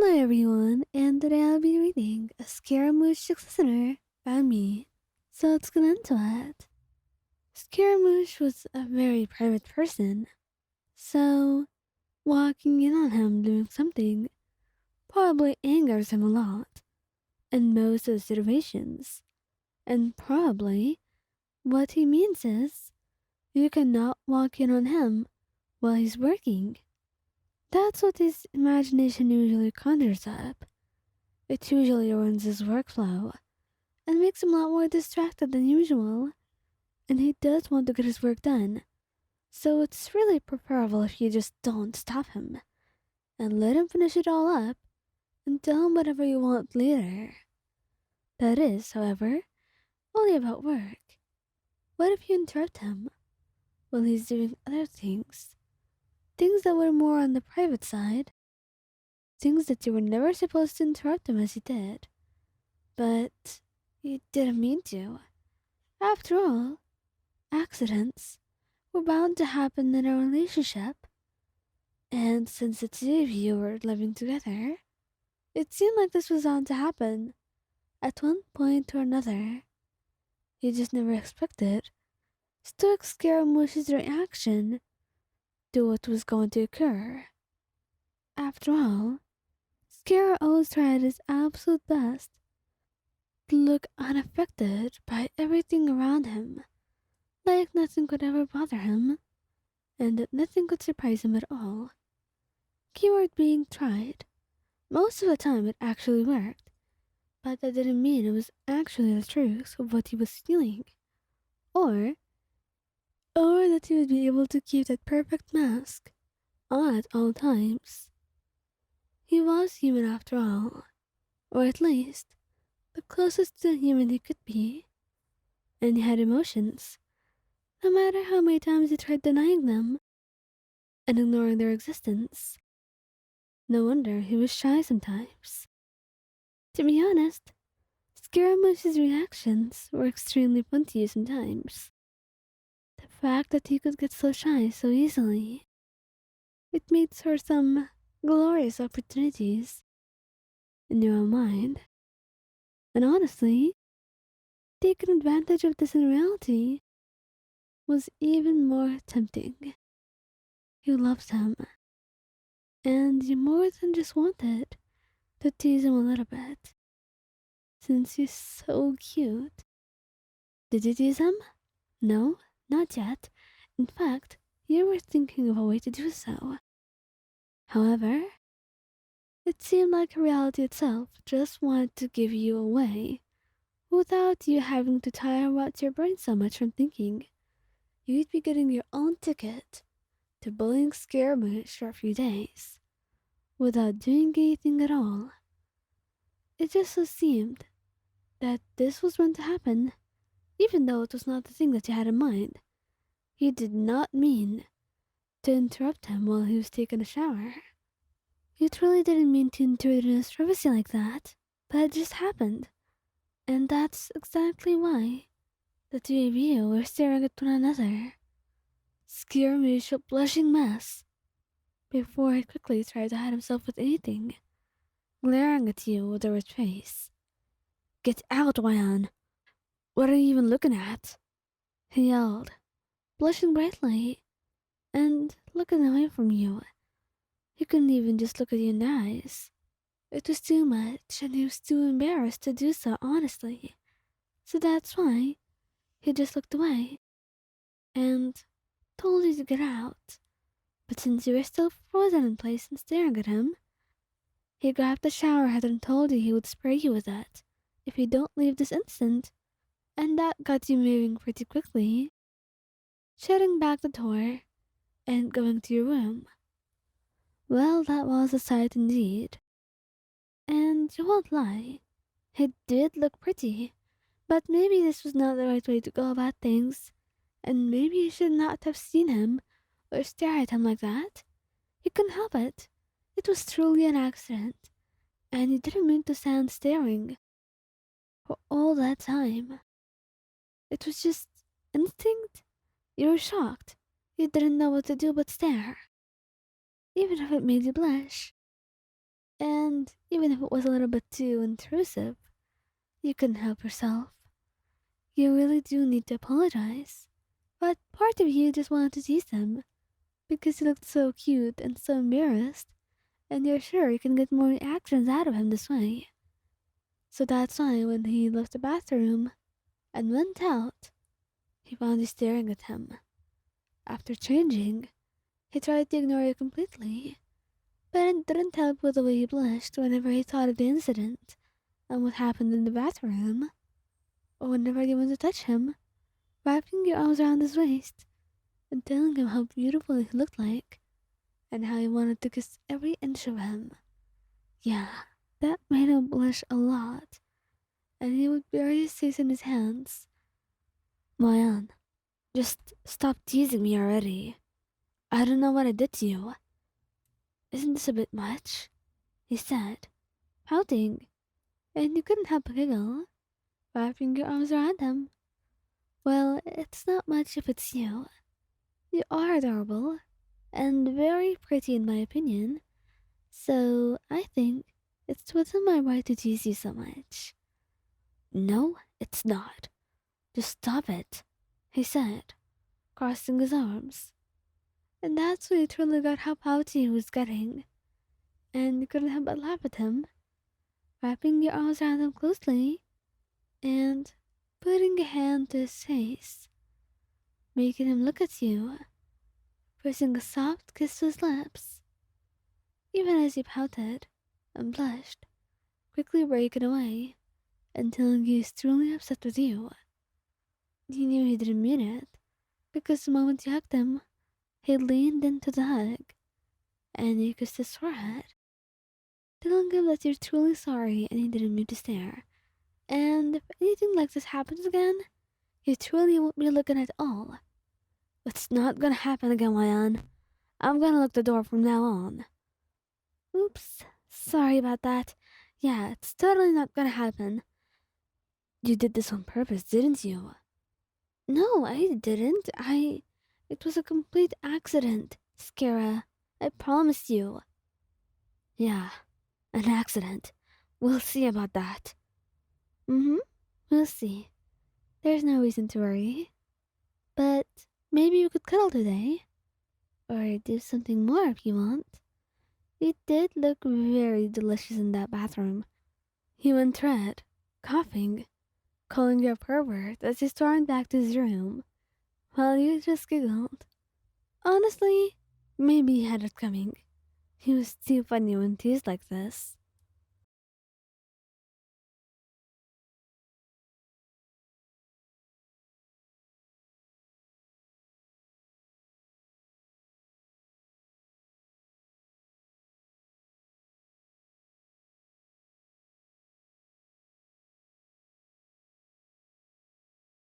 Hello everyone, and today I'll be reading a Scaramouche listener by me. So let's get into it. Scaramouche was a very private person, so walking in on him doing something probably angers him a lot in most of the situations. And probably what he means is you cannot walk in on him while he's working. That's what his imagination usually conjures up. It usually ruins his workflow and makes him a lot more distracted than usual. And he does want to get his work done, so it's really preferable if you just don't stop him and let him finish it all up and tell him whatever you want later. That is, however, only about work. What if you interrupt him while he's doing other things? Things that were more on the private side. Things that you were never supposed to interrupt him as you did. But you didn't mean to. After all, accidents were bound to happen in a relationship, and since the two of you were living together, it seemed like this was bound to happen at one point or another. You just never expected stoic Scaramouche's reaction to what was going to occur. After all, Scara always tried his absolute best to look unaffected by everything around him, like nothing could ever bother him, and that nothing could surprise him at all. Keyword being tried. Most of the time it actually worked, but that didn't mean it was actually the truth of what he was feeling, or or that he would be able to keep that perfect mask on at all times. He was human after all, or at least the closest to human he could be, and he had emotions, no matter how many times he tried denying them and ignoring their existence. No wonder he was shy sometimes. To be honest, Scaramouche's reactions were extremely fun to you sometimes. The fact that he could get so shy so easily, it made for some glorious opportunities in your own mind. And honestly, taking advantage of this in reality was even more tempting. You loved him, and you more than just wanted to tease him a little bit, since he's so cute. Did you tease him? No, not yet. In fact, you were thinking of a way to do so. However, it seemed like reality itself just wanted to give you away without you having to tire out your brain so much from thinking. You'd be getting your own ticket to bullying Scaramouche for a few days without doing anything at all. It just so seemed that this was meant to happen, even though it was not the thing that you had in mind. You did not mean to interrupt him while he was taking a shower. You truly didn't mean to intrude in his privacy like that, but it just happened. And that's exactly why the two of you were staring at one another, Scaramouche a blushing mess, before he quickly tried to hide himself with anything, glaring at you with a red face. Get out, Ryan! What are you even looking at? He yelled, blushing brightly, and looking away from you. He couldn't even just look at you in the eyes. It was too much, and he was too embarrassed to do so honestly. So that's why he just looked away and told you to get out. But since you were still frozen in place and staring at him, he grabbed the shower head and told you he would spray you with it if you don't leave this instant, and that got you moving pretty quickly, shutting back the door and going to your room. Well, that was a sight indeed. And you won't lie, it did look pretty, but maybe this was not the right way to go about things, and maybe you should not have seen him or stare at him like that. You couldn't help it. It was truly an accident, and you didn't mean to stand staring for all that time. It was just instinct. You were shocked. You didn't know what to do but stare, even if it made you blush. And And even if it was a little bit too intrusive, you couldn't help yourself. You really do need to apologize. But part of you just wanted to tease him because he looked so cute and so embarrassed, and you're sure you can get more reactions out of him this way. So that's why when he left the bathroom and went out, he found you staring at him. After changing, he tried to ignore you completely, but it didn't help with the way he blushed whenever he thought of the incident and what happened in the bathroom, or whenever you went to touch him, wrapping your arms around his waist and telling him how beautiful he looked like and how you wanted to kiss every inch of him. Yeah, that made him blush a lot, and he would bury his face in his hands. Mayan, just stop teasing me already. I don't know what I did to you. Isn't this a bit much? He said, pouting, and you couldn't help but giggle, wrapping your arms around him. Well, it's not much if it's you. You are adorable, and very pretty in my opinion, so I think it's within my right to tease you so much. No, it's not. Just stop it, he said, crossing his arms. And that's when you truly got how pouty he was getting, and you couldn't help but laugh at him, wrapping your arms around him closely and putting a hand to his face, making him look at you, pressing a soft kiss to his lips. Even as he pouted and blushed, quickly breaking away and telling you he's truly upset with you. You knew he didn't mean it, because the moment you hugged him, he leaned into the hug and you kissed his forehead, telling him that you're truly sorry and he didn't mean to stare. And if anything like this happens again, you truly won't be looking at all. It's not gonna happen again, Ryan. I'm gonna lock the door from now on. Oops, sorry about that. Yeah, it's totally not gonna happen. You did this on purpose, didn't you? No, I didn't. It was a complete accident, Skara. I promise you. Yeah, an accident. We'll see about that. Mm-hmm, we'll see. There's no reason to worry. But maybe we could cuddle today. Or do something more if you want. You did look very delicious in that bathroom. He went red, coughing, calling you a pervert as he stormed back to his room, while you just giggled. Honestly, maybe he had it coming. He was too funny when teased like this.